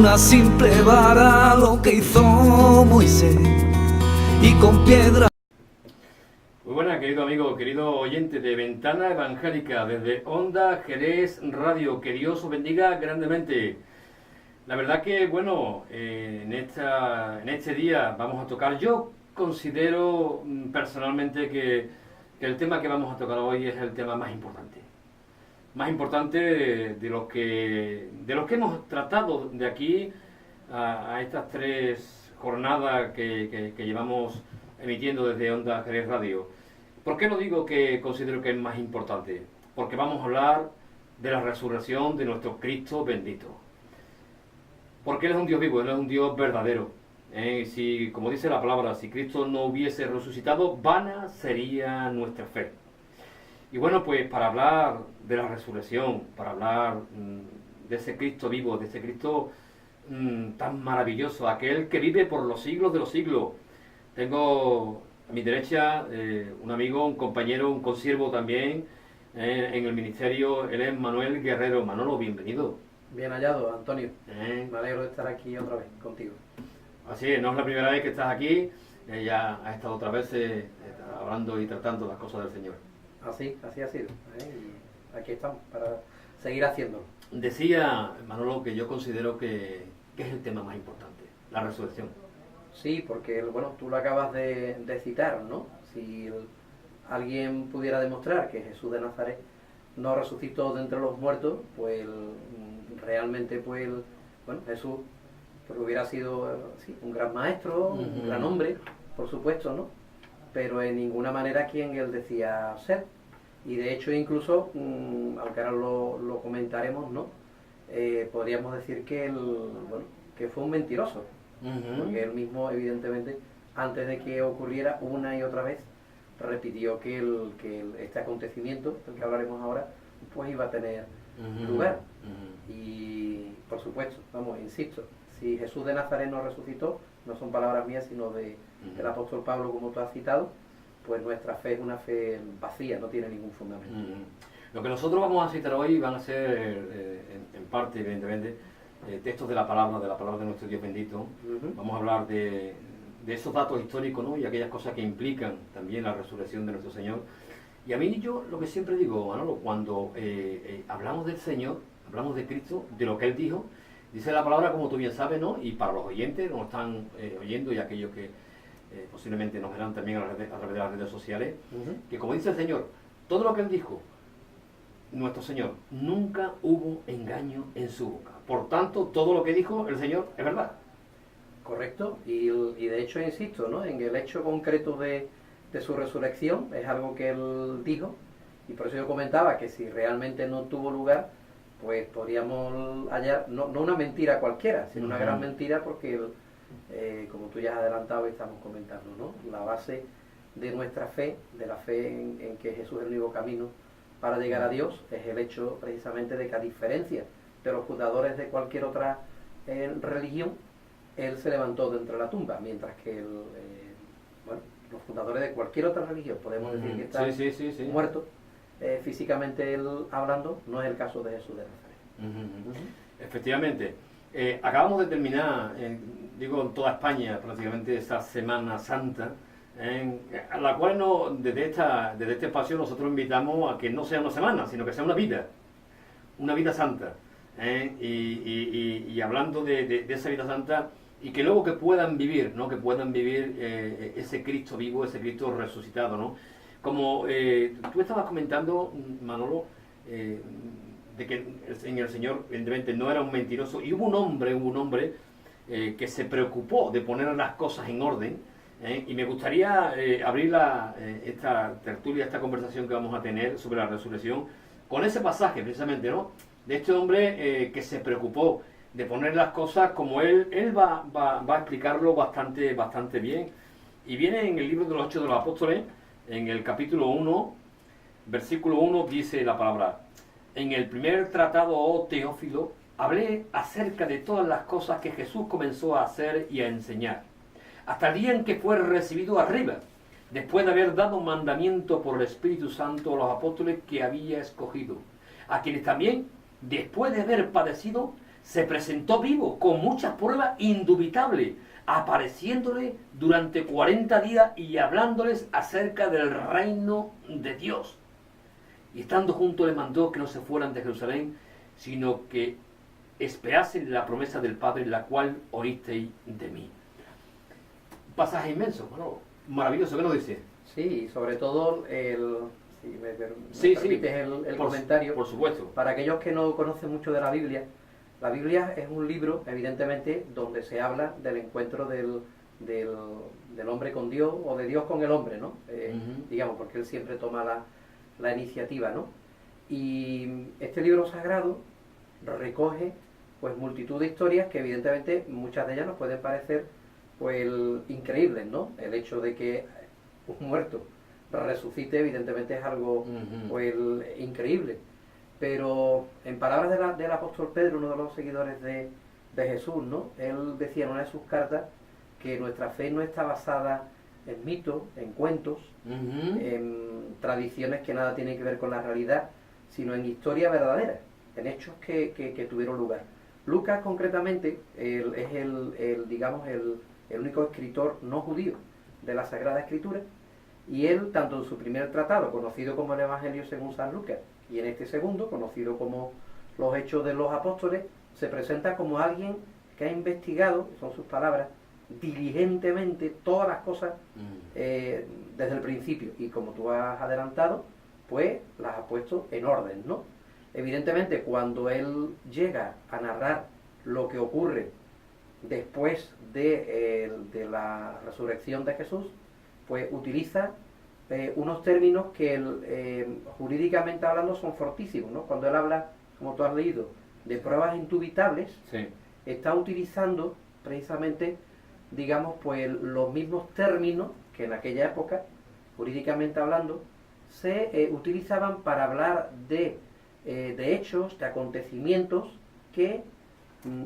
una simple vara lo que hizo Moisés y con piedra. Muy buenas, querido amigo, querido oyente de Ventana Evangélica desde Onda Jerez Radio. Que Dios os bendiga grandemente. La verdad que, bueno, en este día vamos a tocar, yo considero personalmente que el tema que vamos a tocar hoy es el tema más importante. Más importante de los que hemos tratado de aquí a estas 3 jornadas que llevamos emitiendo desde Onda Jerez Radio. ¿Por qué lo digo que considero que es más importante? Porque vamos a hablar de la resurrección de nuestro Cristo bendito. Porque Él es un Dios vivo, Él es un Dios verdadero. Si, como dice la palabra, si Cristo no hubiese resucitado, vana sería nuestra fe. Y bueno, pues para hablar de la resurrección, para hablar de ese Cristo vivo, de ese Cristo tan maravilloso, aquel que vive por los siglos de los siglos. Tengo a mi derecha un amigo, un compañero, un consiervo también en el ministerio. Él es Manuel Guerrero. Manolo, bienvenido. Bien hallado, Antonio. Me alegro de estar aquí otra vez contigo. Así es, no es la primera vez que estás aquí. Ya has estado otras veces hablando y tratando las cosas del Señor. Así ha sido. Y aquí estamos para seguir haciéndolo. Decía Manolo que yo considero que es el tema más importante, la resurrección. Sí, porque bueno, tú lo acabas de citar, ¿no? Si alguien pudiera demostrar que Jesús de Nazaret no resucitó de entre los muertos, pues realmente, pues, bueno, Jesús pues hubiera sido sí, un gran maestro, un gran hombre, por supuesto, ¿no? Pero en ninguna manera quien él decía ser. Y de hecho, incluso, aunque ahora lo comentaremos, ¿no? Podríamos decir que que fue un mentiroso. Porque él mismo, evidentemente, antes de que ocurriera una y otra vez, repitió que este acontecimiento, del que hablaremos ahora, pues iba a tener lugar. Y, por supuesto, vamos, insisto, si Jesús de Nazaret no resucitó, no son palabras mías, sino del apóstol Pablo, como tú has citado, pues nuestra fe es una fe vacía, no tiene ningún fundamento. Lo que nosotros vamos a citar hoy van a ser, en parte, evidentemente, textos de la palabra de nuestro Dios bendito. Vamos a hablar de esos datos históricos, ¿no? Y aquellas cosas que implican también la resurrección de nuestro Señor. Y a mí, yo lo que siempre digo, Manolo, cuando hablamos del Señor, hablamos de Cristo, de lo que Él dijo, dice la palabra, como tú bien sabes, ¿no? Y para los oyentes, nos están oyendo, y aquellos que posiblemente nos verán también a través de las redes sociales, que como dice el Señor, todo lo que Él dijo, nuestro Señor, nunca hubo engaño en su boca. Por tanto, todo lo que dijo el Señor es verdad. Correcto, y de hecho insisto, ¿no? En el hecho concreto de su resurrección, es algo que él dijo, y por eso yo comentaba que si realmente no tuvo lugar, pues podríamos hallar, no una mentira cualquiera, sino una gran mentira, porque como tú ya has adelantado y estamos comentando, ¿no? La base de nuestra fe, de la fe en que Jesús es el único camino para llegar a Dios, es el hecho precisamente de que, a diferencia de los fundadores de cualquier otra religión, Él se levantó de entre la tumba, mientras que bueno, los fundadores de cualquier otra religión, podemos decir que están muertos, físicamente él hablando, no es el caso de Jesús de Nazaret. Efectivamente. Acabamos de terminar, en toda España, prácticamente esta Semana Santa, a la cual desde este espacio nosotros invitamos a que no sea una semana, sino que sea una vida santa. Y hablando de esa vida santa, y que luego que puedan vivir, ¿no? Que puedan vivir ese Cristo vivo, ese Cristo resucitado, ¿no? Como tú estabas comentando, Manolo, de que en el Señor, evidentemente, no era un mentiroso, y hubo un hombre que se preocupó de poner las cosas en orden, y me gustaría abrir esta tertulia, esta conversación que vamos a tener sobre la resurrección, con ese pasaje, precisamente, ¿no? De este hombre que se preocupó de poner las cosas como él va a explicarlo bastante bien. Y viene en el libro de los Hechos de los Apóstoles, en el capítulo 1, versículo 1, dice la palabra: en el primer tratado, oh Teófilo, hablé acerca de todas las cosas que Jesús comenzó a hacer y a enseñar, hasta el día en que fue recibido arriba, después de haber dado mandamiento por el Espíritu Santo a los apóstoles que había escogido, a quienes también, después de haber padecido, se presentó vivo, con muchas pruebas indubitables, apareciéndole durante 40 días y hablándoles acerca del reino de Dios. Y estando juntos le mandó que no se fueran de Jerusalén, sino que esperasen la promesa del Padre, la cual oísteis de mí. Un pasaje inmenso, bueno, maravilloso, ¿qué nos dice? Sí, sobre todo si me Sí, permites el comentario. Por supuesto. Para aquellos que no conocen mucho de la Biblia es un libro, evidentemente, donde se habla del encuentro del hombre con Dios o de Dios con el hombre, ¿no? Digamos, porque él siempre toma la iniciativa, ¿no? Y este libro sagrado recoge pues multitud de historias que evidentemente muchas de ellas nos pueden parecer pues increíbles, ¿no? El hecho de que un muerto resucite evidentemente es algo pues increíble. Pero en palabras del apóstol Pedro, uno de los seguidores de Jesús, ¿no? Él decía en una de sus cartas que nuestra fe no está basada en mitos, en cuentos, en tradiciones que nada tienen que ver con la realidad, sino en historia verdadera, en hechos que tuvieron lugar. Lucas concretamente es digamos, el único escritor no judío de la Sagrada Escritura, y él, tanto en su primer tratado, conocido como el Evangelio según San Lucas, y en este segundo, conocido como los Hechos de los Apóstoles, se presenta como alguien que ha investigado, son sus palabras, diligentemente todas las cosas desde el principio, y como tú has adelantado, pues las ha puesto en orden, ¿no? Evidentemente, cuando él llega a narrar lo que ocurre después de la resurrección de Jesús, pues utiliza unos términos que jurídicamente hablando son fortísimos, ¿no? Cuando él habla, como tú has leído, de pruebas indubitables, Sí. está utilizando precisamente, digamos, pues los mismos términos que en aquella época, jurídicamente hablando, se utilizaban para hablar de hechos, de acontecimientos que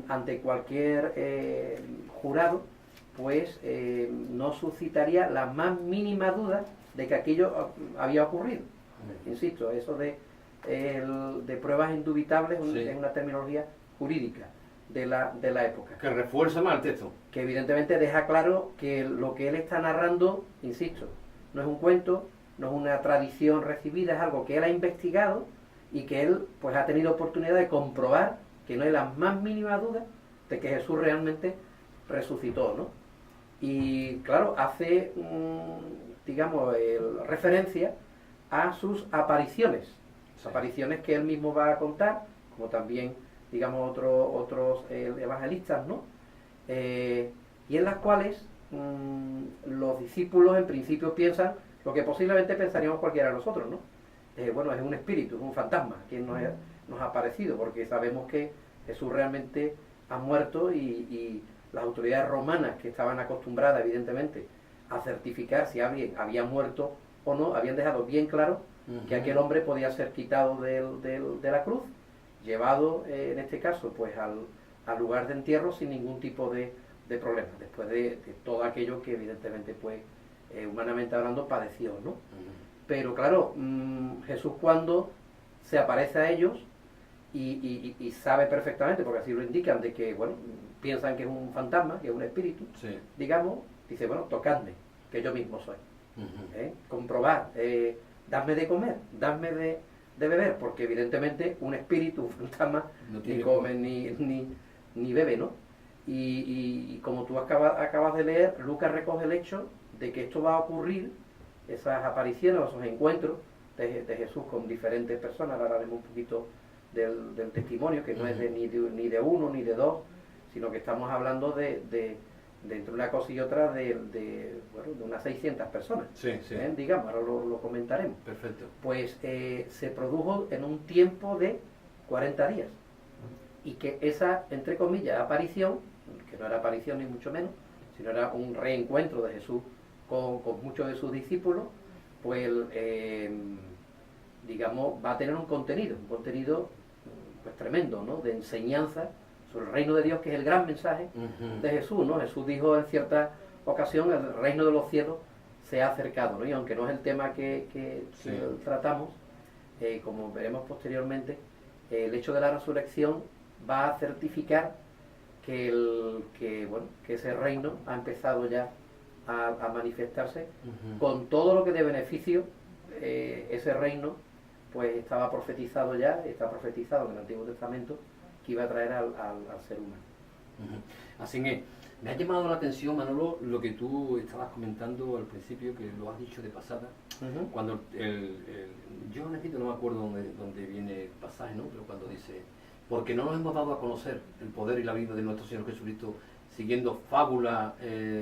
ante cualquier jurado pues no suscitaría la más mínima duda de que aquello había ocurrido. Insisto, eso de pruebas indubitables es una terminología jurídica de la época. Que refuerza más el texto. Que evidentemente deja claro que lo que él está narrando, insisto, no es un cuento, no es una tradición recibida, es algo que él ha investigado y que él pues ha tenido oportunidad de comprobar que no hay la más mínima duda de que Jesús realmente resucitó, ¿no? Y claro, hace, digamos, referencia a sus apariciones, Sí. apariciones que él mismo va a contar, como también, digamos, otros evangelistas, ¿no? Y en las cuales los discípulos en principio piensan lo que posiblemente pensaríamos cualquiera de nosotros, ¿no? Bueno, es un espíritu, es un fantasma que nos ha aparecido, porque sabemos que Jesús realmente ha muerto y las autoridades romanas, que estaban acostumbradas evidentemente a certificar si alguien había muerto o no, habían dejado bien claro que aquel hombre podía ser quitado de la cruz, llevado en este caso pues al lugar de entierro sin ningún tipo de problema, después de todo aquello que evidentemente pues humanamente hablando padeció, ¿no? Pero claro, Jesús cuando se aparece a ellos y sabe perfectamente, porque así lo indican, de que, bueno, piensan que es un fantasma, que es un espíritu, Sí. digamos, dice, bueno, tocadme, que yo mismo soy. Comprobad, dadme de comer, dadme de beber, porque evidentemente un espíritu, un fantasma, No ni tiene come ni bebe, ¿no? Y como tú acabas de leer, Lucas recoge el hecho de que esto va a ocurrir, esas apariciones, esos encuentros de Jesús con diferentes personas. Ahora hablaremos un poquito del testimonio, que no es ni de uno ni de dos, sino que estamos hablando de entre una cosa y otra de unas 600 personas. Sí, sí. Digamos, ahora lo comentaremos. Perfecto. Pues se produjo en un tiempo de 40 días. Y que esa, entre comillas, aparición, que no era aparición ni mucho menos, sino era un reencuentro de Jesús con muchos de sus discípulos, pues digamos, va a tener un contenido pues tremendo, ¿no? De enseñanza sobre el reino de Dios, que es el gran mensaje de Jesús, ¿no? Jesús dijo en cierta ocasión, el reino de los cielos se ha acercado, ¿no? Y aunque no es el tema que tratamos, como veremos posteriormente, el hecho de la resurrección va a certificar que ese reino ha empezado ya a manifestarse con todo lo que de beneficio ese reino pues está profetizado en el Antiguo Testamento, que iba a traer al ser humano. Así que me ha llamado la atención, Manolo, lo que tú estabas comentando al principio, que lo has dicho de pasada, cuando yo no me acuerdo dónde viene el pasaje, ¿no? Pero cuando dice, porque no nos hemos dado a conocer el poder y la vida de nuestro Señor Jesucristo siguiendo fábulas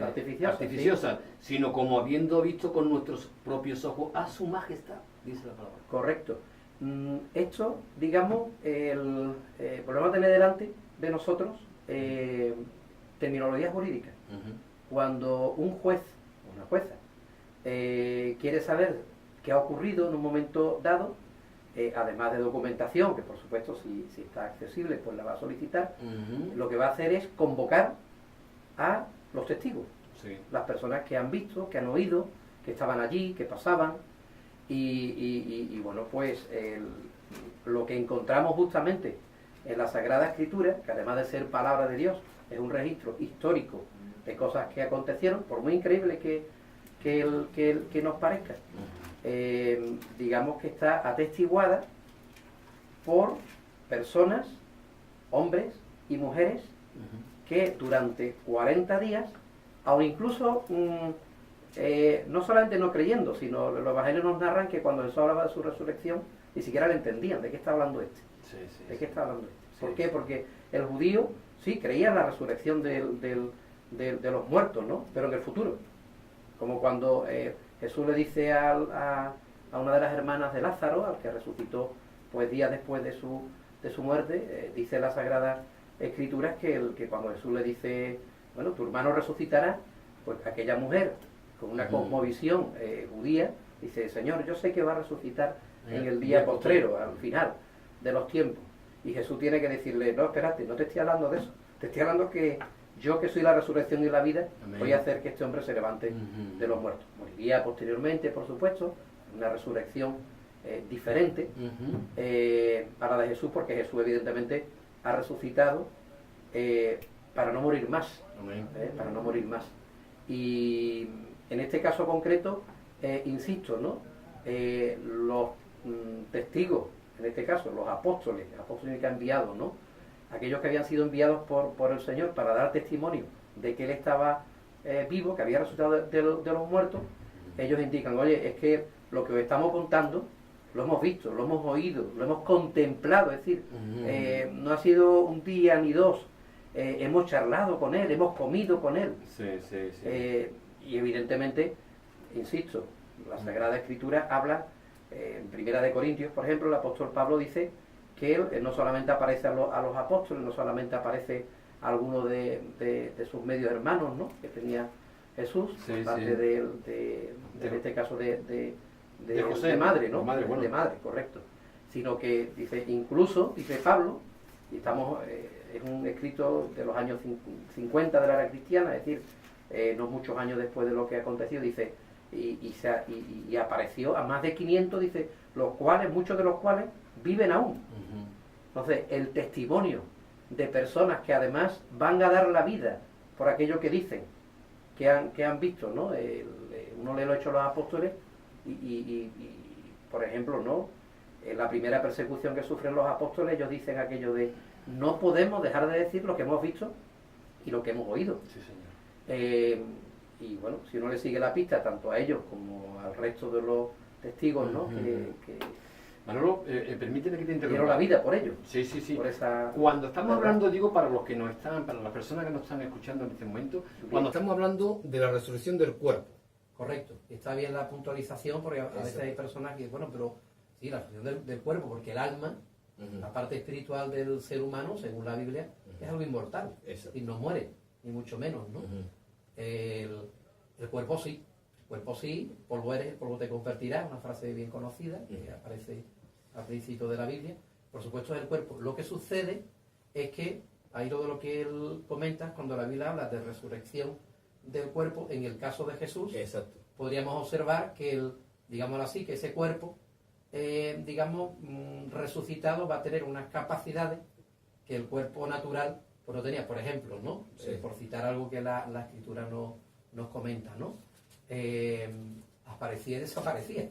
artificiosas, sino como habiendo visto con nuestros propios ojos a su majestad, dice la palabra. Correcto. Esto, digamos, volvemos a tener delante de nosotros terminología jurídica. Cuando un juez o una jueza quiere saber qué ha ocurrido en un momento dado, además de documentación, que por supuesto si está accesible pues la va a solicitar, lo que va a hacer es convocar a los testigos, las personas que han visto, que han oído, que estaban allí, que pasaban, y bueno, pues lo que encontramos justamente en la Sagrada Escritura, que además de ser palabra de Dios, es un registro histórico de cosas que acontecieron, por muy increíble que nos parezca, digamos que está atestiguada por personas, hombres y mujeres, que durante 40 días, aun incluso no solamente no creyendo, sino los evangelios nos narran que cuando Jesús hablaba de su resurrección, ni siquiera le entendían de qué está hablando este. ¿De qué está hablando este? ¿Por qué? Porque el judío sí creía en la resurrección de los muertos, ¿no? Pero en el futuro. Como cuando Jesús le dice a una de las hermanas de Lázaro, al que resucitó pues días después de su muerte, dice la Sagrada Escrituras que cuando Jesús le dice, bueno, tu hermano resucitará, pues aquella mujer con una cosmovisión judía dice, Señor, yo sé que va a resucitar en el día postrero, al final de los tiempos. Y Jesús tiene que decirle, no, espérate, no te estoy hablando de eso, te estoy hablando que yo, que soy la resurrección y la vida, voy a hacer que este hombre se levante de los muertos. Moriría posteriormente, por supuesto, una resurrección diferente a la de Jesús, porque Jesús evidentemente ha resucitado para no morir más, para no morir más. Y en este caso concreto, insisto, ¿no? Los testigos, en este caso los apóstoles que ha enviado, ¿no? Aquellos que habían sido enviados por el Señor para dar testimonio de que Él estaba vivo, que había resucitado de los muertos, ellos indican, oye, es que lo que os estamos contando lo hemos visto, lo hemos oído, lo hemos contemplado, es decir, no ha sido un día ni dos, hemos charlado con Él, hemos comido con Él. Y evidentemente, insisto, la Sagrada Escritura habla, en Primera de Corintios, por ejemplo, el apóstol Pablo dice que él no solamente aparece a los apóstoles, no solamente aparece a alguno de sus medios hermanos, ¿no?, que tenía Jesús, parte en este caso de José, de madre, ¿no? De madre, correcto. Sino que dice, incluso, dice Pablo, y estamos, es un escrito de los años 50 de la era cristiana, es decir, no muchos años después de lo que ha acontecido, dice, y apareció a más de 500, dice, muchos de los cuales viven aún. Entonces, el testimonio de personas que además van a dar la vida por aquello que dicen, que han visto, ¿no? Uno lee lo hecho los apóstoles y, por ejemplo, ¿no?, en la primera persecución que sufren los apóstoles, ellos dicen aquello de, no podemos dejar de decir lo que hemos visto y lo que hemos oído. Sí, señor. Y bueno, si uno le sigue la pista tanto a ellos como al resto de los testigos, ¿no?, que Manolo, permíteme que te interrumpa. dieron la vida por ellos. Sí. Por esa Cuando estamos verdad. hablando, digo, para los que no están, para las personas que nos están escuchando en este momento, cuando estamos hablando de la resurrección del cuerpo. Correcto. Está bien la puntualización, porque a veces hay personas que, bueno, pero sí, la resurrección del cuerpo, porque el alma, la parte espiritual del ser humano, según la Biblia, es algo inmortal. Y no muere, ni mucho menos, ¿no? El cuerpo sí. El cuerpo sí, polvo eres, polvo te convertirás, una frase bien conocida, que aparece al principio de la Biblia. Por supuesto es el cuerpo. Lo que sucede es que, ahí todo lo que él comenta, cuando la Biblia habla de resurrección del cuerpo, en el caso de Jesús, podríamos observar que, digámoslo así, que ese cuerpo, resucitado, va a tener unas capacidades que el cuerpo natural pues no tenía. Por ejemplo, ¿no? Sí. Por citar algo que la escritura nos comenta, ¿no? Aparecía y desaparecía.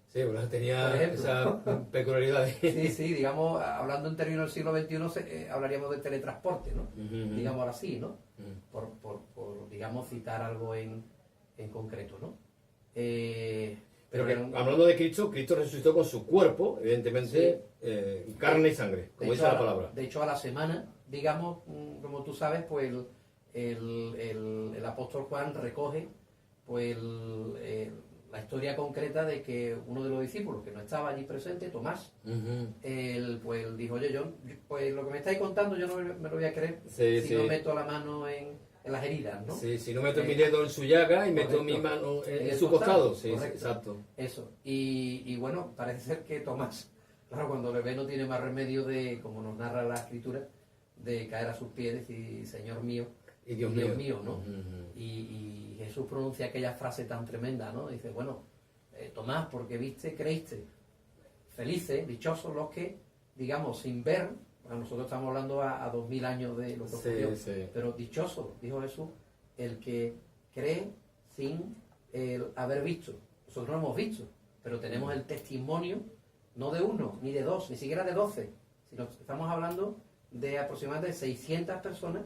Sí, bueno, tenía Por ejemplo. esa peculiaridad. Sí, digamos, hablando en términos del siglo XXI, hablaríamos de teletransporte, ¿no? Digamos ahora sí, ¿no? Por, digamos, citar algo en concreto, ¿no? Pero que, hablando de Cristo, Cristo resucitó con su cuerpo, evidentemente, carne y sangre, como dice la palabra. De hecho, a la semana, digamos, como tú sabes, pues el apóstol Juan recoge pues la historia concreta de que uno de los discípulos que no estaba allí presente, Tomás, él pues dijo, oye, yo pues lo que me estáis contando yo no me lo voy a creer si no meto la mano en las heridas, ¿no? Sí, si no meto mi dedo en su llaga y meto mi mano en su costado. Sí, exacto. Eso. Y bueno, parece ser que Tomás, claro, cuando le ve no tiene más remedio de, como nos narra la escritura, de caer a sus pies y Señor mío, y Dios mío, ¿no? Y Jesús pronuncia aquella frase tan tremenda, ¿no? Dice, bueno, Tomás, porque viste, creíste. Felices, dichosos los que, digamos, sin ver, bueno, nosotros estamos hablando a 2000 años de lo que ocurrió, pero dichoso, dijo Jesús, el que cree sin haber visto. Nosotros no hemos visto, pero tenemos el testimonio, no de uno, ni de dos, ni siquiera de 12, sino estamos hablando de aproximadamente 600 personas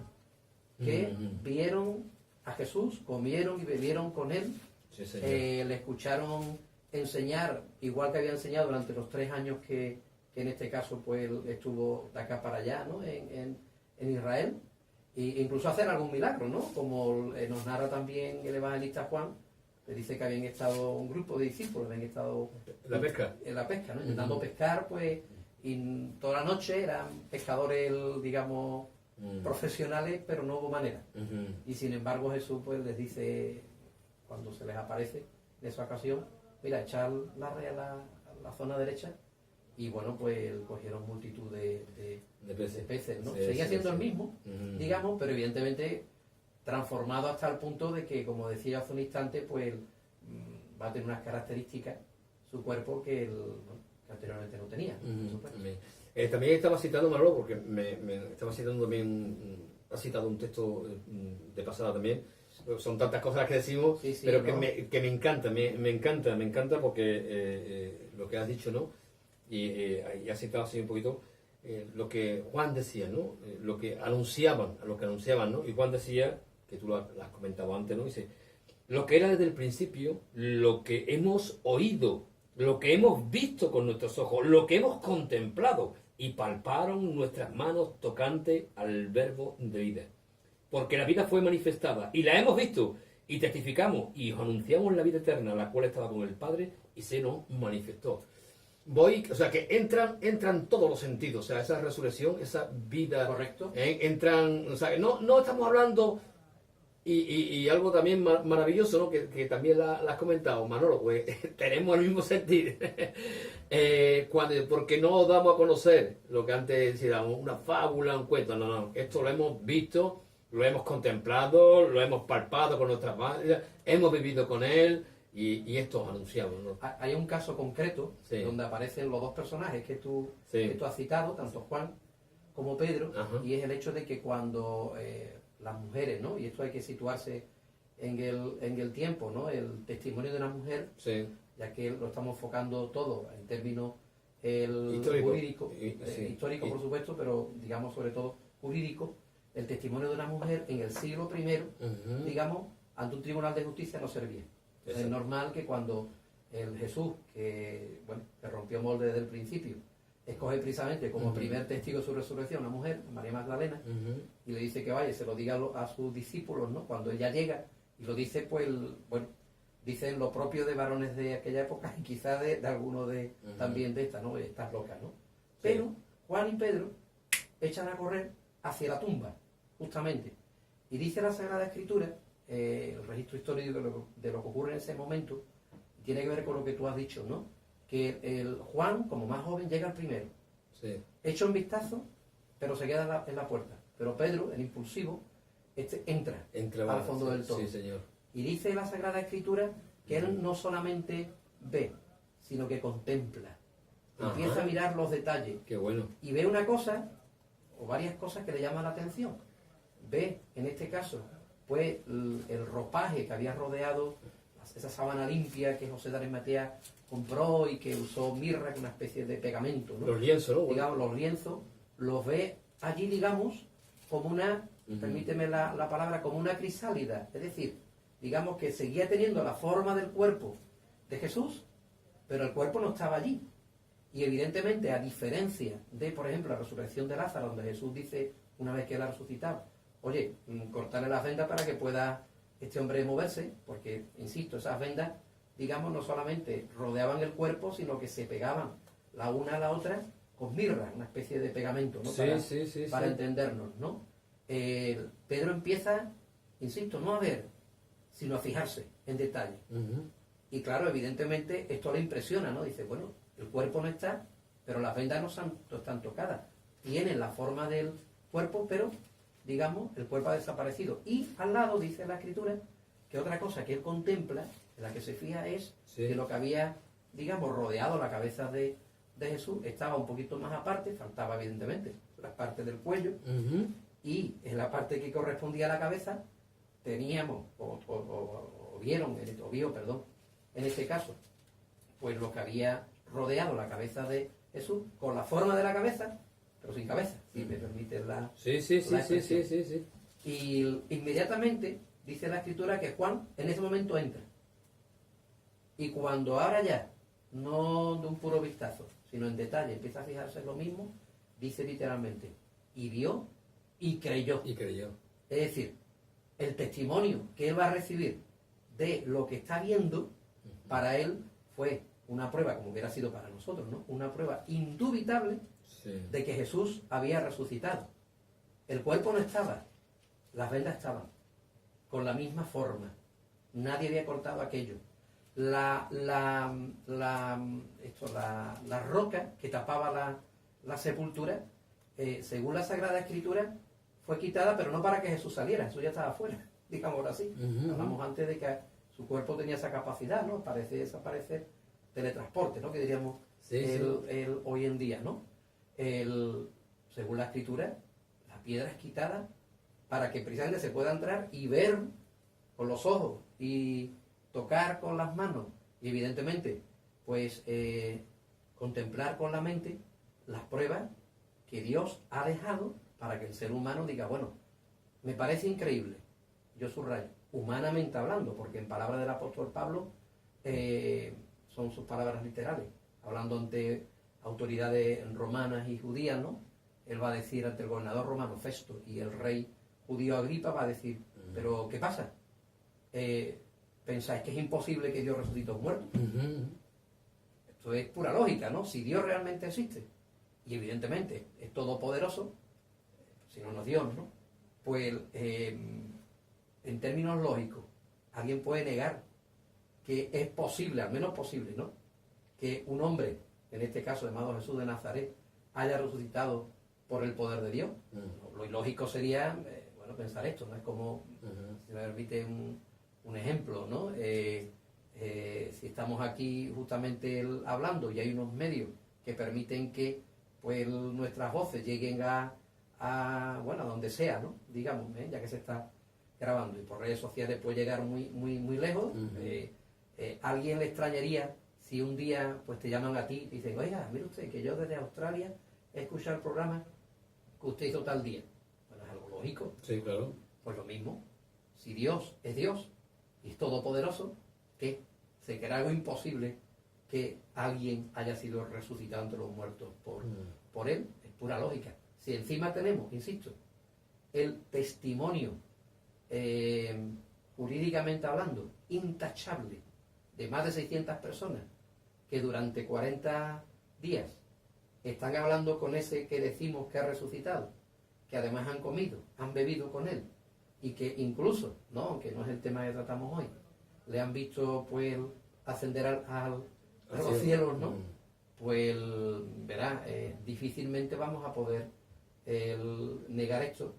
que vieron a Jesús, comieron y bebieron con él, le escucharon enseñar, igual que había enseñado durante los 3 años que en este caso pues él estuvo de acá para allá, ¿no? en Israel, e incluso hacer algún milagro, ¿no? Como nos narra también el evangelista Juan, que dice que habían estado un grupo de discípulos, habían estado en la pesca, ¿no? Intentando pescar, pues, y toda la noche eran pescadores, digamos, profesionales, pero no hubo manera. Y sin embargo Jesús pues les dice, cuando se les aparece en esa ocasión, mira, echar la red a la zona derecha, y bueno, pues cogieron multitud de peces, ¿no? Seguía siendo el mismo, digamos, pero evidentemente transformado hasta el punto de que, como decía hace un instante, pues va a tener unas características su cuerpo que que anteriormente no tenía. También estaba citando, Manolo, porque me estaba citando también, ha citado un texto de pasada también. Son tantas cosas que decimos, pero ¿no? que me encanta, me encanta porque lo que has dicho, ¿no? Y has citado así un poquito lo que Juan decía, ¿no? Lo que anunciaban, ¿no? Y Juan decía, que tú lo has comentado antes, ¿no? Dice, lo que era desde el principio, lo que hemos oído, lo que hemos visto con nuestros ojos, lo que hemos contemplado y palparon nuestras manos tocante al verbo de vida. Porque la vida fue manifestada y la hemos visto y testificamos y os anunciamos la vida eterna, la cual estaba con el Padre y se nos manifestó. O sea, que entran todos los sentidos, o sea, esa resurrección, esa vida. Correcto. Entran, o sea, no estamos hablando, y algo también maravilloso, ¿no? Que también la has comentado, Manolo, pues tenemos el mismo sentir. Porque no damos a conocer lo que antes decíamos, una fábula, un cuento, no, esto lo hemos visto, lo hemos contemplado, lo hemos palpado con nuestras manos, hemos vivido con él. Y esto anunciamos, ¿no? Hay un caso concreto donde aparecen los dos personajes que tú has citado, tanto Juan como Pedro, y es el hecho de que cuando las mujeres, ¿no? Y esto hay que situarse en el tiempo, ¿no? El testimonio de una mujer, ya que lo estamos enfocando todo en términos jurídico, histórico por supuesto, pero digamos sobre todo jurídico, el testimonio de una mujer en el siglo I, digamos, ante un tribunal de justicia no servía. Es normal que cuando el Jesús, que rompió molde desde el principio, escoge precisamente como primer testigo de su resurrección a una mujer, María Magdalena, y le dice que vaya y se lo diga a sus discípulos, ¿no? Cuando ella llega, y lo dice, pues, dicen lo propio de varones de aquella época, y quizás de algunos también de esta, ¿no? Estas locas, ¿no? Pero Juan y Pedro echan a correr hacia la tumba, justamente. Y dice la Sagrada Escritura, el registro histórico de lo que ocurre en ese momento, tiene que ver con lo que tú has dicho, ¿no? Que el Juan, como más joven, llega al primero. Echa un vistazo, pero se queda en la puerta. Pero Pedro, el impulsivo, entra al fondo del todo. Sí, señor. Y dice la Sagrada Escritura que él no solamente ve, sino que contempla. Empieza a mirar los detalles. Qué bueno. Y ve una cosa, o varias cosas que le llaman la atención. Ve, en este caso, pues el ropaje que había rodeado esa sábana limpia que José de Arimatea compró y que usó mirra, que es una especie de pegamento, ¿no? Los lienzos, ¿no? Digamos, los lienzos, los ve allí, digamos, como una, permíteme la palabra, como una crisálida. Es decir, digamos que seguía teniendo la forma del cuerpo de Jesús, pero el cuerpo no estaba allí. Y evidentemente, a diferencia de, por ejemplo, la resurrección de Lázaro, donde Jesús dice, una vez que él ha resucitado, oye, cortarle las vendas para que pueda este hombre moverse, porque, insisto, esas vendas, digamos, no solamente rodeaban el cuerpo, sino que se pegaban la una a la otra con mirra, una especie de pegamento, ¿no? Para entendernos, ¿no? Pedro empieza, insisto, no a ver, sino a fijarse en detalle. Y claro, evidentemente, esto le impresiona, ¿no? Dice, bueno, el cuerpo no está, pero las vendas no están tocadas. Tienen la forma del cuerpo, pero, digamos, el cuerpo ha desaparecido. Y al lado, dice la Escritura, que otra cosa que él contempla, en la que se fija, es que lo que había, digamos, rodeado la cabeza de Jesús estaba un poquito más aparte, faltaba evidentemente la parte del cuello, y en la parte que correspondía a la cabeza teníamos, vio, en este caso, pues lo que había rodeado la cabeza de Jesús, con la forma de la cabeza, pero sin cabeza, si me permite la expresión. Y inmediatamente dice la Escritura que Juan en ese momento entra. Y cuando ahora ya, no de un puro vistazo, sino en detalle, empieza a fijarse en lo mismo, dice literalmente, y vio y creyó. Y creyó. Es decir, el testimonio que él va a recibir de lo que está viendo, para él fue una prueba, como hubiera sido para nosotros, ¿no? Una prueba indubitable de que Jesús había resucitado. El cuerpo no estaba, las vendas estaban, con la misma forma. Nadie había cortado aquello. La roca que tapaba la sepultura, según la Sagrada Escritura, fue quitada, pero no para que Jesús saliera, Jesús ya estaba afuera, digámoslo así. Hablamos antes de que su cuerpo tenía esa capacidad, ¿no? Parece desaparecer, teletransporte, ¿no? Que diríamos hoy en día, ¿no? Según la Escritura, la piedra es quitada para que precisamente se pueda entrar y ver con los ojos y tocar con las manos y evidentemente pues contemplar con la mente las pruebas que Dios ha dejado para que el ser humano diga, bueno, me parece increíble, yo subrayo, humanamente hablando, porque en palabras del apóstol Pablo son sus palabras literales, hablando ante autoridades romanas y judías, ¿no? Él va a decir ante el gobernador romano Festo y el rey judío Agripa va a decir, pero ¿qué pasa? ¿Pensáis que es imposible que Dios resucite a un muerto? Esto es pura lógica, ¿no? Si Dios realmente existe, y evidentemente es todopoderoso, si no, no es Dios, ¿no? Pues en términos lógicos, alguien puede negar que es posible, al menos posible, ¿no? Que un hombre, en este caso llamado Jesús de Nazaret, haya resucitado por el poder de Dios. Lo ilógico sería, bueno, pensar esto, ¿no? Es como, si me permite un ejemplo, ¿no? Si estamos aquí justamente hablando y hay unos medios que permiten que pues nuestras voces lleguen a donde sea, ¿no? Digamos, ya que se está grabando y por redes sociales puede llegar muy lejos. ¿Alguien le extrañaría si un día pues te llaman a ti y dicen, oiga, mire usted que yo desde Australia he escuchado el programa que usted hizo tal día? Bueno, es algo lógico. Sí, claro. Pues lo mismo, si Dios es Dios y es todopoderoso, que se crea algo imposible que alguien haya sido resucitado entre los muertos por él, es pura lógica. Si encima tenemos, insisto, el testimonio jurídicamente hablando, intachable, de más de 600 personas que durante 40 días están hablando con ese que decimos que ha resucitado, que además han comido, han bebido con él, y que incluso, ¿no? Aunque no es el tema que tratamos hoy, le han visto pues ascender a los cielos, ¿no? Pues verá, difícilmente vamos a poder negar esto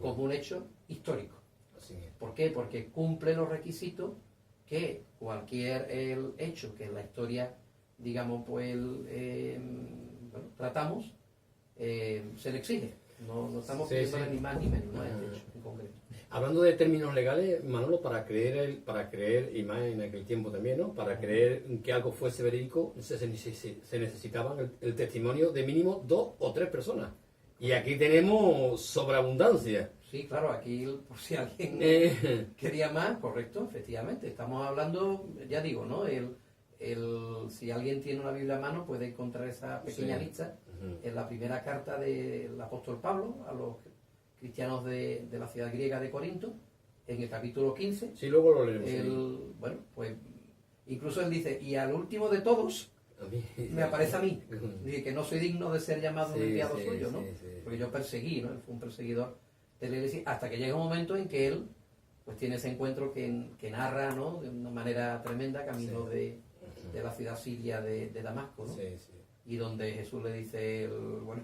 como un hecho histórico. Así es. ¿Por qué? Porque cumple los requisitos que cualquier hecho que en la historia, digamos, pues tratamos, se le exige. No estamos Sí, pidiéndole sí. ni más ni menos, ¿no? Este hecho, en concreto. Hablando de términos legales, Manolo, para creer, y más en aquel tiempo también, ¿no? Para creer que algo fuese verídico, se necesitaban el testimonio de mínimo 2 o 3 personas. Y aquí tenemos sobreabundancia. Sí, claro, aquí por si alguien quería más, correcto, efectivamente. Estamos hablando, ya digo, ¿no? Si alguien tiene una Biblia a mano puede encontrar esa pequeña Sí. lista en la primera carta del apóstol Pablo a los cristianos de la ciudad griega de Corinto, en el capítulo 15. Sí, luego lo leeremos. Bueno, pues incluso él dice, y al último de todos A mí. me aparece a mí. Dice que no soy digno de ser llamado un Sí, enviado sí, suyo, ¿no? sí, sí. Porque yo perseguí, ¿no? Él fue un perseguidor de la iglesia, hasta que llega un momento en que él pues tiene ese encuentro que narra, ¿no? De una manera tremenda, camino Sí. de la ciudad siria de Damasco, ¿no? Sí, sí. Y donde Jesús le dice, bueno,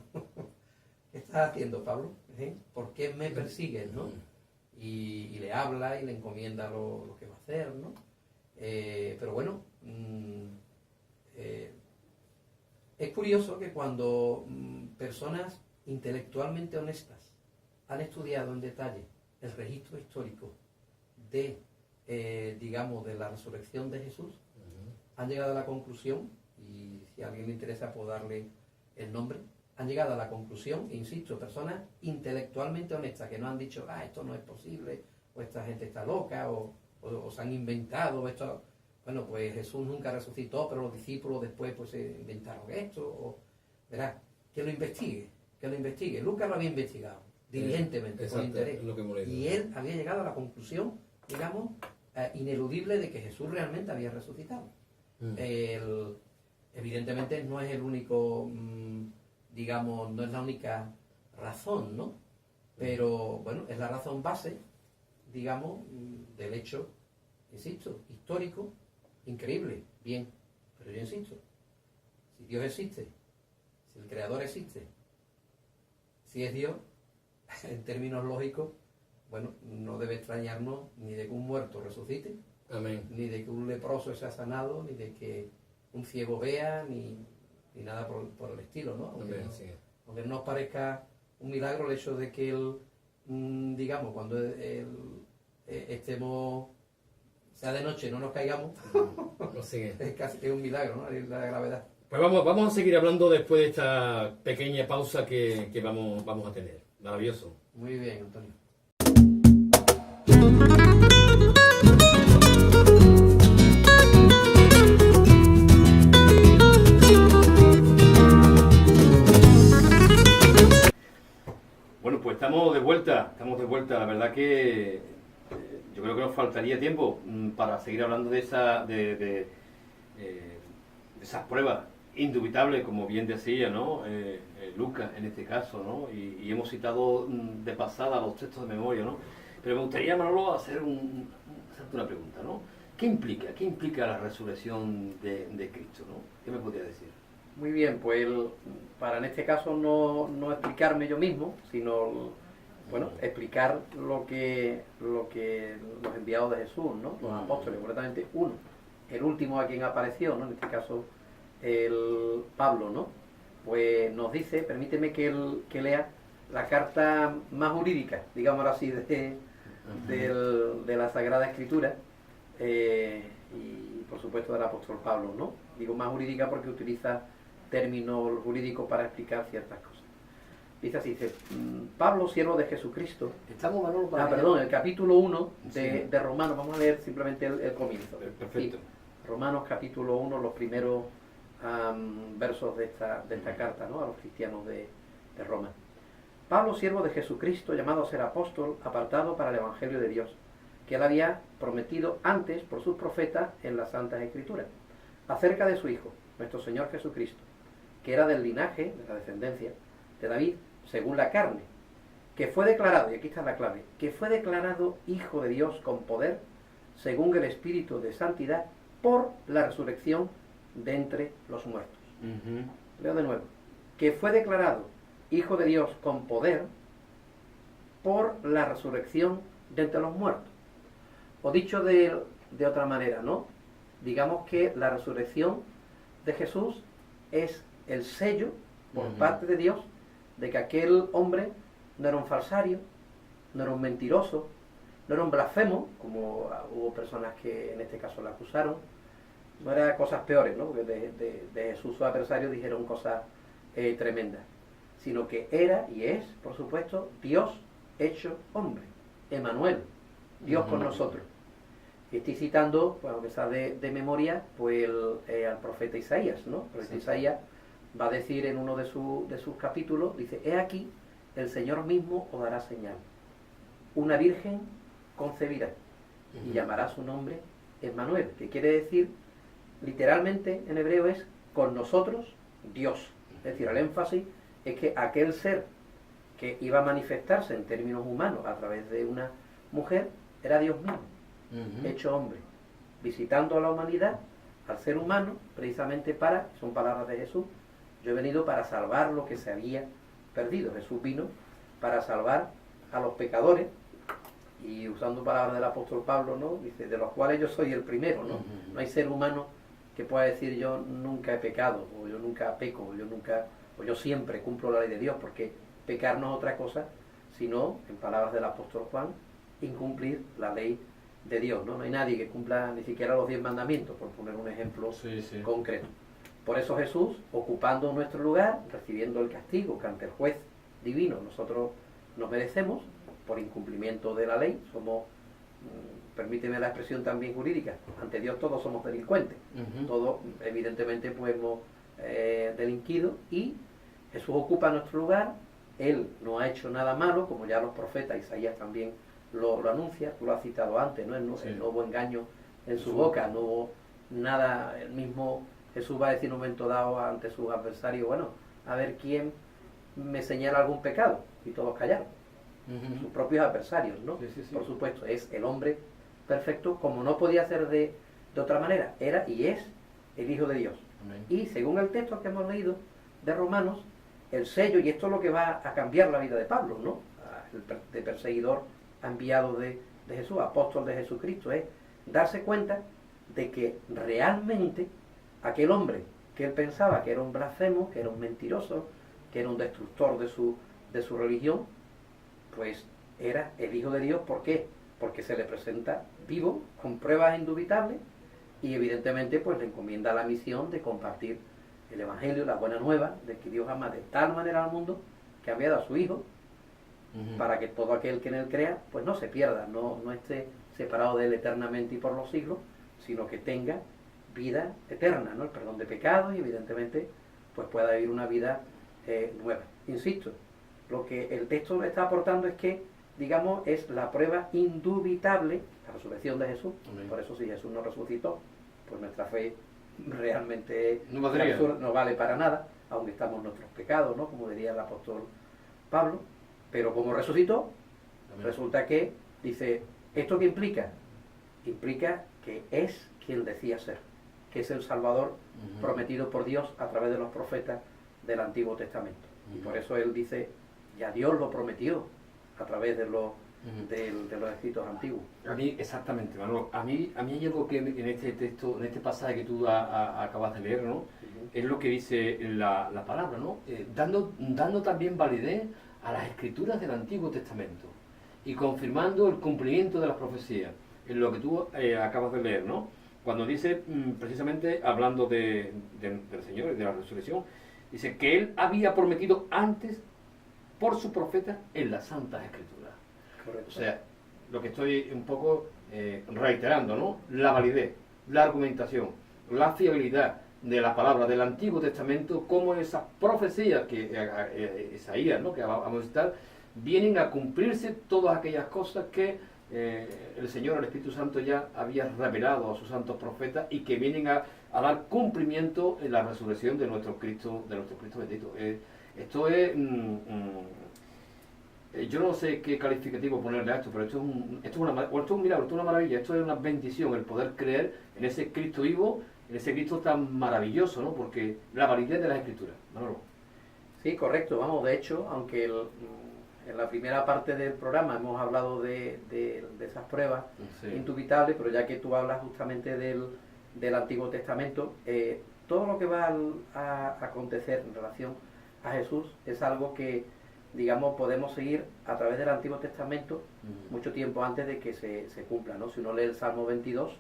¿qué estás haciendo, Pablo? ¿Por qué me persigues, no? Y le habla y le encomienda lo que va a hacer, ¿no? Pero bueno, es curioso que cuando personas intelectualmente honestas han estudiado en detalle el registro histórico de, digamos, de la resurrección de Jesús, han llegado a la conclusión, y si a alguien le interesa puedo darle el nombre, han llegado a la conclusión, insisto, personas intelectualmente honestas que no han dicho, esto no es posible, o esta gente está loca, o se han inventado, esto. Bueno, pues Jesús nunca resucitó, pero los discípulos después pues se inventaron esto, o verá, que lo investigue. Lucas lo había investigado diligentemente, con Exacto, interés, lo que hemos leído. y él había llegado a la conclusión, digamos, ineludible de que Jesús realmente había resucitado. Evidentemente no es el único, digamos, no es la única razón, ¿no? Pero bueno, es la razón base, digamos, del hecho, insisto, histórico, increíble, bien, pero yo insisto, si Dios existe, si el Creador existe, si es Dios, en términos lógicos, bueno, no debe extrañarnos ni de que un muerto resucite, Amén. ni de que un leproso sea sanado, ni de que un ciego vea, ni nada por el estilo, ¿no? Aunque, Amén, sí. aunque no nos parezca un milagro el hecho de que él, digamos, cuando estemos, sea de noche, no nos caigamos, Lo sigue. es casi que un milagro, ¿no? La gravedad. Pues vamos a seguir hablando después de esta pequeña pausa que vamos a tener. Maravilloso. Muy bien, Antonio. Bueno, pues estamos de vuelta. La verdad que yo creo que nos faltaría tiempo para seguir hablando de esas pruebas indubitables, como bien decía, ¿no? Lucas en este caso, ¿no? Y hemos citado de pasada los textos de memoria, ¿no? Pero me gustaría, Manolo, hacerte una pregunta, ¿no? ¿Qué implica la resurrección de Cristo, ¿no? ¿Qué me podría decir? Muy bien, pues para en este caso no explicarme yo mismo, sino bueno, explicar lo que los enviados de Jesús, ¿no? Los apóstoles, concretamente uno, el último a quien apareció, ¿no? En este caso el Pablo, ¿no? Pues nos dice, permíteme que lea la carta más jurídica, digámoslo así, de la Sagrada Escritura, y por supuesto del apóstol Pablo, ¿no? Digo más jurídica porque utiliza términos jurídicos para explicar ciertas cosas. Dice así, dice, Pablo, siervo de Jesucristo. Estamos, Manolo, para... Perdón, el capítulo 1 Sí. de Romanos, vamos a leer simplemente el comienzo. Perfecto. Sí, Romanos capítulo 1, los primeros versos de esta carta, ¿no? A los cristianos de Roma. Pablo, siervo de Jesucristo, llamado a ser apóstol, apartado para el Evangelio de Dios, que él había prometido antes por sus profetas en las Santas Escrituras, acerca de su Hijo, nuestro Señor Jesucristo, que era del linaje, de la descendencia de David, según la carne, que fue declarado, y aquí está la clave, que fue declarado Hijo de Dios con poder, según el Espíritu de Santidad, por la resurrección de entre los muertos. Leo de nuevo. Que fue declarado Hijo de Dios con poder por la resurrección de entre los muertos. O dicho de otra manera, ¿no? Digamos que la resurrección de Jesús es el sello por parte de Dios de que aquel hombre no era un falsario, no era un mentiroso, no era un blasfemo, como hubo personas que en este caso le acusaron, no era cosas peores, ¿no? Porque de Jesús, su adversario, dijeron cosas tremendas, sino que era y es, por supuesto, Dios hecho hombre, Emmanuel, Dios con nosotros. Estoy citando, bueno, que está de memoria, pues al profeta Isaías, ¿no? El profeta Isaías va a decir en uno de sus capítulos, dice, he aquí, el Señor mismo os dará señal. Una virgen concebirá y llamará su nombre Emmanuel, que quiere decir, literalmente en hebreo es, con nosotros, Dios. Es decir, el énfasis es que aquel ser que iba a manifestarse en términos humanos a través de una mujer, era Dios mismo, hecho hombre, visitando a la humanidad, al ser humano, precisamente para, son palabras de Jesús, yo he venido para salvar lo que se había perdido. Jesús vino para salvar a los pecadores, y usando palabras del apóstol Pablo, ¿no? Dice, de los cuales yo soy el primero, ¿no? No hay ser humano que pueda decir yo nunca he pecado, o yo nunca peco, o yo siempre cumplo la ley de Dios, porque pecar no es otra cosa, sino, en palabras del apóstol Juan, incumplir la ley de Dios, ¿no? No hay nadie que cumpla ni siquiera los 10 mandamientos, por poner un ejemplo concreto. Por eso Jesús, ocupando nuestro lugar, recibiendo el castigo que ante el juez divino nosotros nos merecemos, por incumplimiento de la ley, somos, permíteme la expresión también jurídica, ante Dios todos somos delincuentes, todos evidentemente pues hemos delinquido, y Jesús ocupa nuestro lugar. Él no ha hecho nada malo, como ya los profetas, Isaías también lo anuncia, tú lo has citado antes, ¿no? No hubo engaño en su boca, no hubo nada, el mismo Jesús va a decir en un momento dado ante sus adversarios, bueno, a ver quién me señala algún pecado, y todos callaron. Sus propios adversarios, ¿no? Por supuesto, es el hombre perfecto, como no podía ser de otra manera, era y es el Hijo de Dios. Y según el texto que hemos leído de Romanos, el sello, y esto es lo que va a cambiar la vida de Pablo, ¿no? De perseguidor enviado de Jesús, apóstol de Jesucristo, es darse cuenta de que realmente aquel hombre que él pensaba que era un blasfemo, que era un mentiroso, que era un destructor de su religión, pues era el Hijo de Dios. ¿Por qué? Porque se le presenta vivo, con pruebas indubitables, y evidentemente pues le encomienda la misión de compartir el Evangelio, la buena nueva, de que Dios ama de tal manera al mundo que ha enviado a su Hijo, para que todo aquel que en él crea, pues no se pierda, no esté separado de él eternamente y por los siglos, sino que tenga vida eterna, ¿no? El perdón de pecados, y evidentemente pues pueda vivir una vida nueva. Insisto, lo que el texto le está aportando es que, digamos, es la prueba indubitable, la resurrección de Jesús. Por eso, si Jesús no resucitó, pues nuestra fe realmente no vale para nada, aunque estamos en nuestros pecados, ¿no? Como diría el apóstol Pablo. Pero como resucitó, resulta que, dice, ¿esto qué implica? Implica que es quien decía ser, que es el Salvador prometido por Dios a través de los profetas del Antiguo Testamento. Y por eso él dice, ya Dios lo prometió a través de los escritos antiguos. A mí, exactamente, Manuel. A mí hay algo que en este texto, en este pasaje que tú acabas de leer, ¿no? Es lo que dice la palabra, ¿no? Dando también validez a las escrituras del Antiguo Testamento y confirmando el cumplimiento de las profecías, en lo que tú acabas de leer, ¿no? Cuando dice, precisamente, hablando del Señor y de la resurrección, dice que Él había prometido antes por su profeta en las Santas Escrituras. Correcto. O sea, lo que estoy un poco reiterando, ¿no? La validez, la argumentación, la fiabilidad de la palabra del Antiguo Testamento, como esas profecías que Isaías, ¿no? Que vamos a citar, vienen a cumplirse todas aquellas cosas que el Señor, el Espíritu Santo ya había revelado a sus santos profetas y que vienen a dar cumplimiento en la resurrección de nuestro Cristo bendito. Esto es yo no sé qué calificativo ponerle a esto, pero esto es un milagro, esto es una maravilla, esto es una bendición, el poder creer en ese Cristo vivo, en ese Cristo tan maravilloso, ¿no? Porque la validez de las Escrituras, Manolo. Sí, correcto, vamos, de hecho, aunque en la primera parte del programa hemos hablado de esas pruebas indubitables, pero ya que tú hablas justamente del Antiguo Testamento, todo lo que va a acontecer en relación a Jesús es algo que digamos, podemos seguir a través del Antiguo Testamento mucho tiempo antes de que se cumpla, ¿no? Si uno lee el Salmo 22,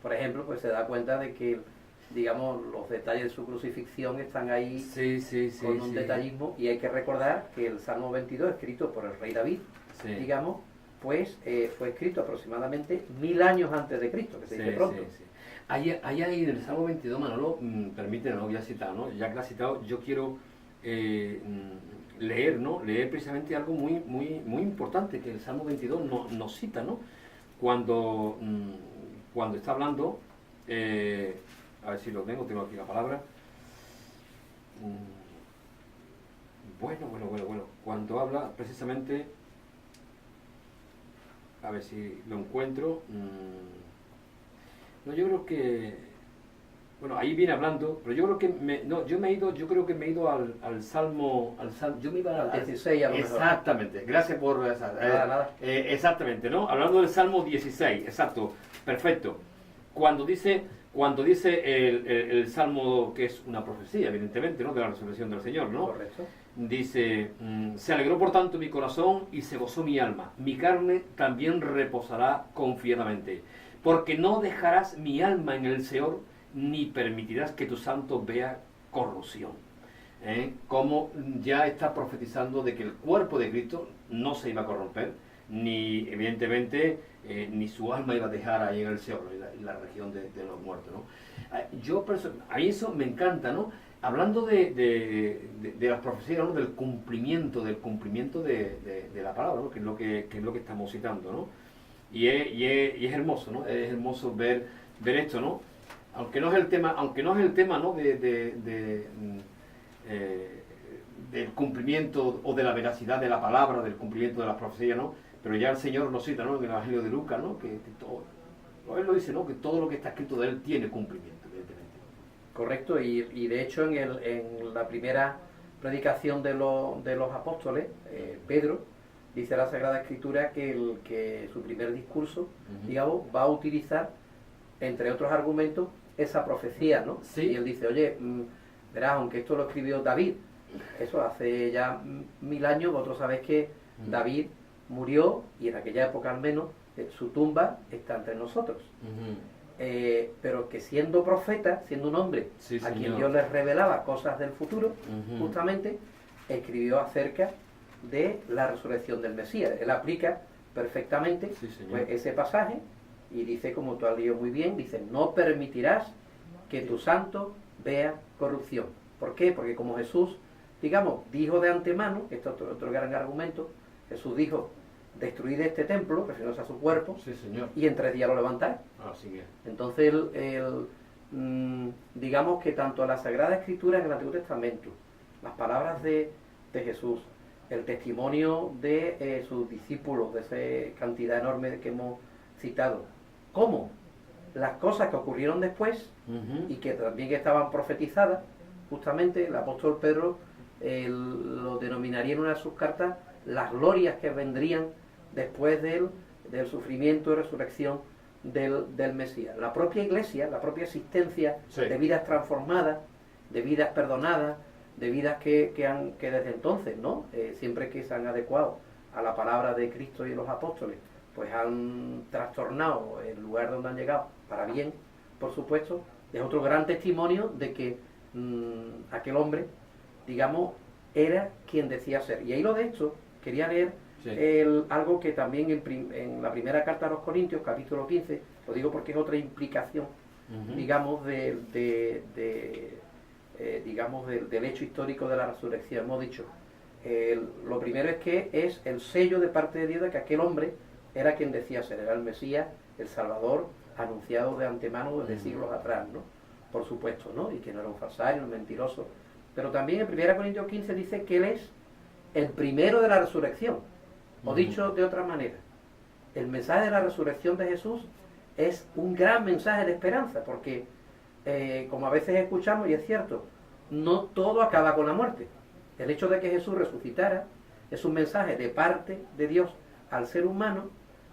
por ejemplo, pues se da cuenta de que, digamos, los detalles de su crucifixión están ahí con un detallismo, y hay que recordar que el Salmo 22, escrito por el rey David, digamos, pues fue escrito aproximadamente 1000 años antes de Cristo, que se dice pronto. Ahí en el Salmo 22, Manolo, permíteme, no voy a citar, ¿no? Ya que lo has citado, yo quiero leer, ¿no? Leer precisamente algo muy importante que el Salmo 22 nos cita, ¿no? Cuando está hablando, a ver si lo tengo aquí la palabra. Bueno, cuando habla precisamente, a ver si lo encuentro. No, yo creo que, bueno, ahí viene hablando, pero yo creo que yo creo que me he ido al Salmo, yo me iba al 16 a lo mejor. Exactamente, gracias por esa, nada. exactamente, ¿no? Hablando del Salmo 16, exacto, perfecto. Cuando dice el Salmo, que es una profecía, evidentemente, ¿no? De la resurrección del Señor, ¿no? Correcto. Dice, se alegró por tanto mi corazón y se gozó mi alma. Mi carne también reposará confiadamente. Porque no dejarás mi alma en el Seol, ni permitirás que tu santo vea corrupción. Como ya está profetizando de que el cuerpo de Cristo no se iba a corromper, ni evidentemente ni su alma iba a dejar ahí en el Seol, en la región de los muertos, ¿no? A mí eso me encanta, ¿no? Hablando de las profecías, ¿no? Del cumplimiento de la palabra, ¿no? Que es lo que estamos citando, ¿no? Y es hermoso, ¿no? Es hermoso ver esto, ¿no? Aunque no es el tema, ¿no? Del cumplimiento o de la veracidad de la palabra, del cumplimiento de las profecías, ¿no? Pero ya el Señor nos cita, ¿no? En el Evangelio de Lucas, ¿no? Que todo, él lo dice, ¿no? Que todo lo que está escrito de él tiene cumplimiento, evidentemente. Correcto, y de hecho en la primera predicación de los apóstoles, Pedro, dice la Sagrada Escritura que su primer discurso, digamos, va a utilizar, entre otros argumentos, esa profecía, ¿no? Sí. Y él dice, oye, verás, aunque esto lo escribió David, eso hace ya 1000 años, vosotros sabéis que David murió, y en aquella época al menos, su tumba está entre nosotros. Pero que siendo profeta, siendo un hombre a quien Dios les revelaba cosas del futuro, justamente, escribió acerca de la resurrección del Mesías. Él aplica perfectamente pues, ese pasaje y dice, como tú has leído muy bien, dice, no permitirás que tu santo vea corrupción. ¿Por qué? Porque como Jesús, digamos, dijo de antemano, esto es otro gran argumento, Jesús dijo, destruid este templo, refiriéndose a su cuerpo, y en 3 días lo levantaré. Así es. Entonces, digamos que tanto la Sagrada Escritura en el Antiguo Testamento, las palabras de Jesús, el testimonio de sus discípulos, de esa cantidad enorme que hemos citado, como las cosas que ocurrieron después y que también estaban profetizadas, justamente el apóstol Pedro lo denominaría en una de sus cartas las glorias que vendrían después del sufrimiento y resurrección del Mesías. La propia Iglesia, la propia existencia de vidas transformadas, de vidas perdonadas, de vidas que desde entonces, ¿no? Siempre que se han adecuado a la palabra de Cristo y de los apóstoles, pues han trastornado el lugar donde han llegado, para bien, por supuesto, es otro gran testimonio de que aquel hombre, digamos, era quien decía ser. Y ahí lo de hecho, quería leer algo que también en la primera carta a los Corintios, capítulo 15, lo digo porque es otra implicación, digamos, digamos, del hecho histórico de la resurrección. Hemos dicho, lo primero es que es el sello de parte de Dios de que aquel hombre era quien decía ser, era el Mesías, el Salvador, anunciado de antemano desde siglos atrás, ¿no? Por supuesto, ¿no? Y que no era un falsario, un mentiroso. Pero también en 1 Corintios 15 dice que él es el primero de la resurrección. O dicho de otra manera, el mensaje de la resurrección de Jesús es un gran mensaje de esperanza, porque como a veces escuchamos, y es cierto, no todo acaba con la muerte. El hecho de que Jesús resucitara es un mensaje de parte de Dios al ser humano,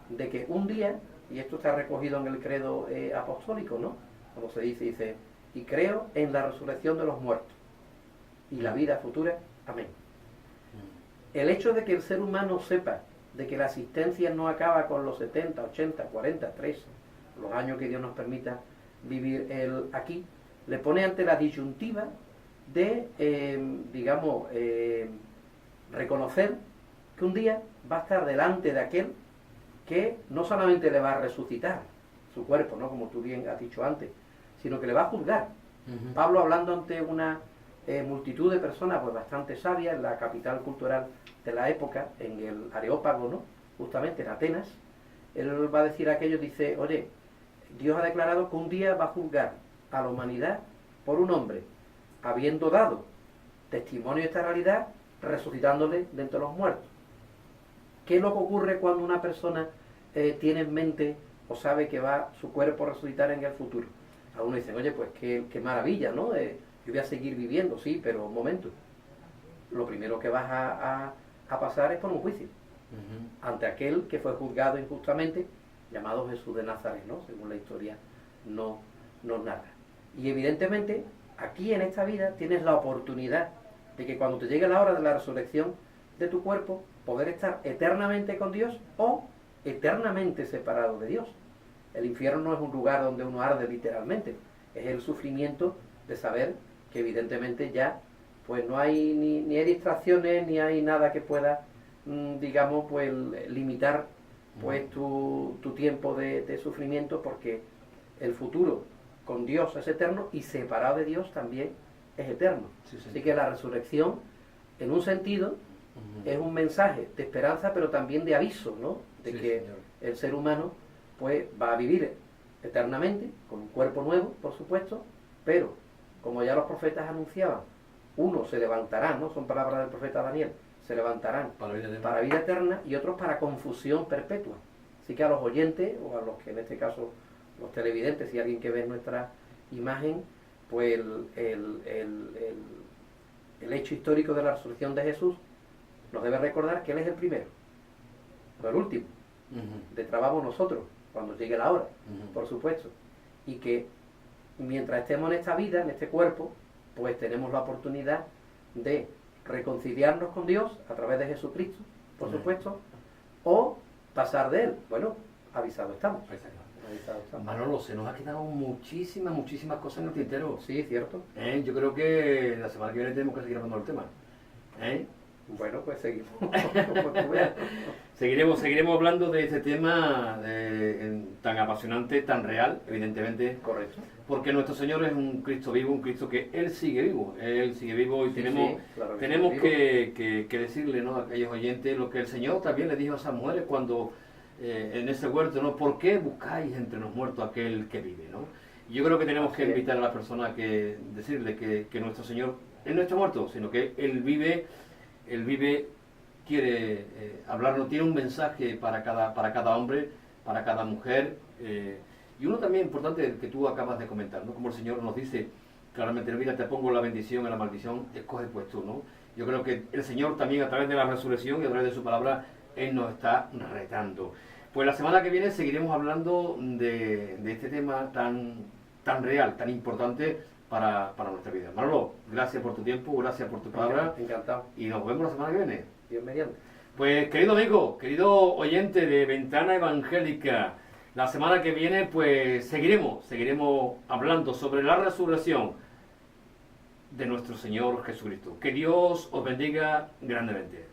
de que un día, y esto está recogido en el credo apostólico, ¿no? Como se dice, y creo en la resurrección de los muertos y la vida futura. Amén. el hecho de que el ser humano sepa de que la existencia no acaba con los 70, 80, 40, 3, los años que Dios nos permita vivir aquí, le pone ante la disyuntiva de, reconocer que un día va a estar delante de aquel que no solamente le va a resucitar su cuerpo, ¿no?, como tú bien has dicho antes, sino que le va a juzgar. Pablo, hablando ante una multitud de personas pues bastante sabias en la capital cultural de la época, en el Areópago, ¿no?, justamente en Atenas, él va a decir aquello, dice, oye, Dios ha declarado que un día va a juzgar a la humanidad por un hombre, habiendo dado testimonio de esta realidad, resucitándole de entre los muertos. ¿Qué es lo que ocurre cuando una persona tiene en mente o sabe que va su cuerpo a resucitar en el futuro? Algunos dicen, oye, pues qué maravilla, ¿no? Yo voy a seguir viviendo, sí, pero un momento. Lo primero que vas a pasar es por un juicio ante aquel que fue juzgado injustamente, llamado Jesús de Nazaret, ¿no?, según la historia nos narra. Y evidentemente, aquí en esta vida tienes la oportunidad de que cuando te llegue la hora de la resurrección de tu cuerpo, poder estar eternamente con Dios o eternamente separado de Dios. El infierno no es un lugar donde uno arde literalmente, es el sufrimiento de saber que evidentemente ya pues no hay ni hay distracciones, ni hay nada que pueda, pues limitar pues tu tiempo de sufrimiento, porque el futuro con Dios es eterno y separado de Dios también es eterno. Sí, sí. Así que la resurrección, en un sentido, es un mensaje de esperanza, pero también de aviso, ¿no?, de Sí, que señor. el ser humano pues va a vivir eternamente, con un cuerpo nuevo, por supuesto, pero, como ya los profetas anunciaban, unos se levantarán, ¿no?, son palabras del profeta Daniel, se levantarán para vida eterna y otros para confusión perpetua. Así que a los oyentes, o a los que en este caso, los televidentes, si alguien que ve nuestra imagen, pues el hecho histórico de la resurrección de Jesús nos debe recordar que Él es el primero, no el último. Detrás vamos nosotros, cuando llegue la hora, por supuesto. Y que mientras estemos en esta vida, en este cuerpo, pues tenemos la oportunidad de reconciliarnos con Dios a través de Jesucristo, por supuesto, o pasar de Él. Bueno, avisados estamos. Avisados estamos. Manolo, se nos ha quedado muchísimas cosas en el tintero. Sí, cierto. Yo creo que la semana que viene tenemos que seguir hablando del tema. Bueno, pues seguimos. Seguiremos hablando de este tema tan apasionante, tan real, evidentemente. Correcto. Porque nuestro Señor es un Cristo vivo, un Cristo que Él sigue vivo y Sí, tenemos, sí, claro que tenemos sigue que decirle, ¿no?, a aquellos oyentes lo que el Señor también le dijo a esas mujeres cuando en ese huerto, ¿no?, ¿por qué buscáis entre los muertos aquel que vive?, ¿no? Y yo creo que tenemos que invitar a las personas que decirle que nuestro Señor él no está muerto, sino que Él vive, quiere hablarnos, tiene un mensaje para cada hombre, para cada mujer. Y uno también importante que tú acabas de comentar, ¿no?, como el Señor nos dice claramente, mira, te pongo la bendición y la maldición, escoge pues tú, ¿no? Yo creo que el Señor también a través de la resurrección y a través de su palabra, Él nos está retando. Pues la semana que viene seguiremos hablando de este tema tan real, tan importante para nuestra vida. Manolo, gracias por tu tiempo, gracias por tu palabra. Encantado. Y nos vemos la semana que viene. Dios mediante. Pues querido amigo, querido oyente de Ventana Evangélica, la semana que viene pues seguiremos hablando sobre la resurrección de nuestro Señor Jesucristo. Que Dios os bendiga grandemente.